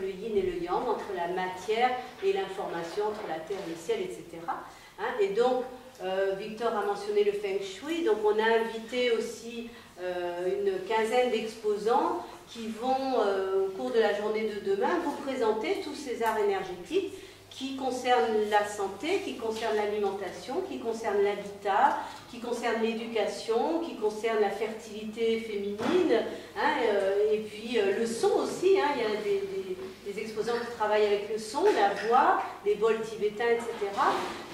le yin et le yang, entre la matière et l'information, entre la terre, le ciel, etc. Hein, et donc, Victor a mentionné le Feng Shui, donc on a invité aussi une quinzaine d'exposants qui vont, au cours de la journée de demain, vous présenter tous ces arts énergétiques qui concernent la santé, qui concernent l'alimentation, qui concernent l'habitat, qui concernent l'éducation, qui concernent la fertilité féminine, hein, et puis le son aussi, hein, il y a des exposants qui travaillent avec le son, la voix, les bols tibétains, etc.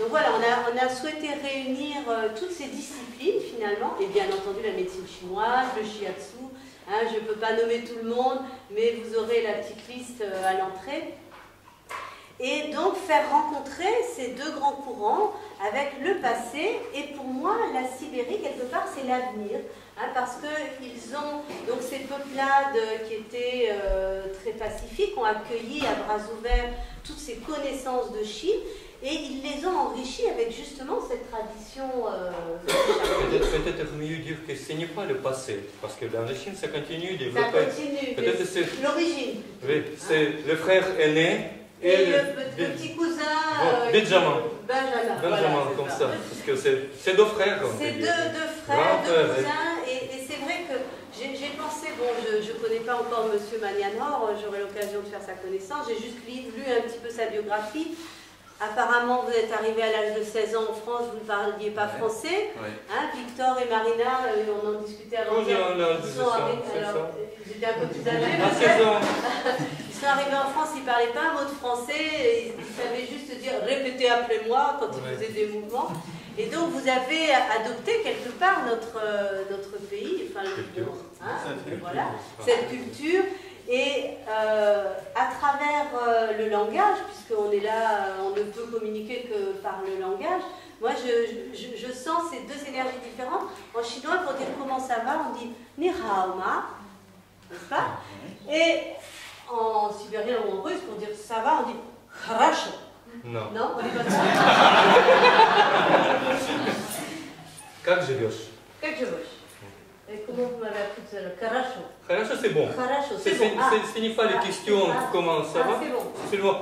Donc voilà, on a souhaité réunir toutes ces disciplines finalement, et bien entendu la médecine chinoise, le shiatsu, hein, je ne peux pas nommer tout le monde, mais vous aurez la petite liste à l'entrée. Et donc faire rencontrer ces deux grands courants avec le passé, et pour moi la Sibérie quelque part c'est l'avenir, hein, parce qu'ils ont, donc ces peuplades qui étaient très pacifiques ont accueilli à bras ouverts toutes ces connaissances de Chine, et ils les ont enrichis avec justement cette tradition. Peut-être mieux dire que ce n'est pas le passé, parce que dans la Chine ça continue de développer. Ça continue, c'est l'origine. Oui, c'est le frère aîné. Et le petit cousin Benjamin. Benjamin, voilà, comme ça. Parce que c'est deux frères. C'est deux frères, deux cousins. Et c'est vrai que j'ai pensé, bon, je ne connais pas encore M. Magnanor, j'aurai l'occasion de faire sa connaissance. J'ai juste lu un petit peu sa biographie. Apparemment, vous êtes arrivé à l'âge de 16 ans en France, vous ne parliez pas français. Oui. Hein, Victor et Marina, on en discutait avant. Ils étaient un peu plus âgés. Ils sont arrivés en France, ils ne parlaient pas un mot de français, ils savaient juste dire « répétez après moi » quand ils faisaient des mouvements. Et donc vous avez adopté quelque part notre pays, enfin, voilà, cette culture. Et à travers le langage, puisqu'on est là, on ne peut communiquer que par le langage, moi je sens ces deux énergies différentes. En chinois, pour dire comment ça va, on dit « ni hao ma », n'est-ce pas? Et en sibérien ou en russe, pour dire « ça va », on dit « хорошо ». Non. Non, on dit pas ça. Как живешь? Как живешь? Et comment vous m'avez appris tout ça? Хорошо. Хорошо, c'est bon. Ce n'est pas la question comment ça va. C'est bon. C'est bon.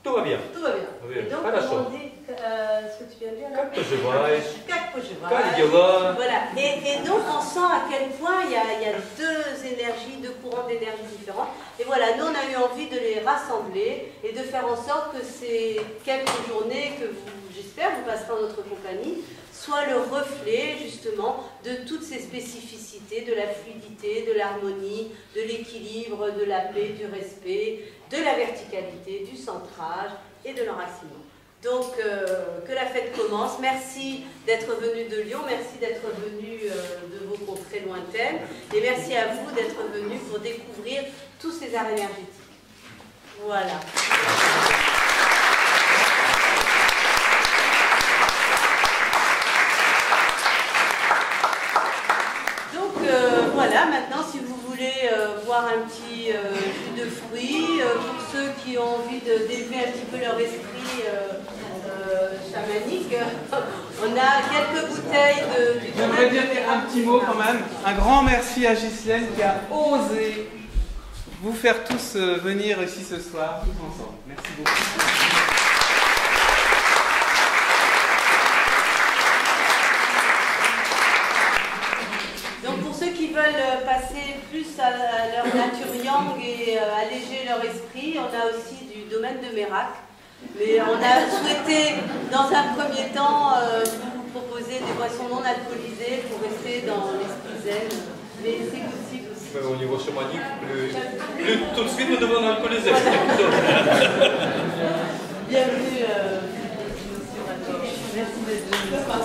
Tout va bien. Tout va bien. Et donc, on dit ce que tu viens de dire là. Как поживаешь? Как поживаешь? Как дела? Voilà. Et donc, on sent à quel point il y a deux énergies, deux courants d'énergie différents. Et voilà, nous, on a eu envie de les rassembler et de faire en sorte que ces quelques journées que j'espère, vous passerez en notre compagnie, soit le reflet justement de toutes ces spécificités, de la fluidité, de l'harmonie, de l'équilibre, de la paix, du respect, de la verticalité, du centrage et de l'enracinement. Donc que la fête commence. Merci d'être venu de Lyon, merci d'être venu de vos contrées lointaines et merci à vous d'être venu pour découvrir tous ces arts énergétiques. Voilà. Voilà, maintenant si vous voulez boire un petit jus de fruits, pour ceux qui ont envie d'élever un petit peu leur esprit chamanique, on a quelques bouteilles de... J'aimerais dire un petit mot quand même. Un grand merci à Ghislaine qui a osé vous faire tous venir ici ce soir, tous ensemble. Merci beaucoup. Veulent passer plus à leur nature yang et alléger leur esprit, on a aussi du domaine de Mérac. Mais on a souhaité, dans un premier temps, vous proposer des boissons non alcoolisées pour rester dans l'esprit zen. Mais c'est possible aussi. Mais au niveau chamanique, plus tout de suite nous devons alcooliser. Bienvenue, monsieur Rato. Merci d'être venu.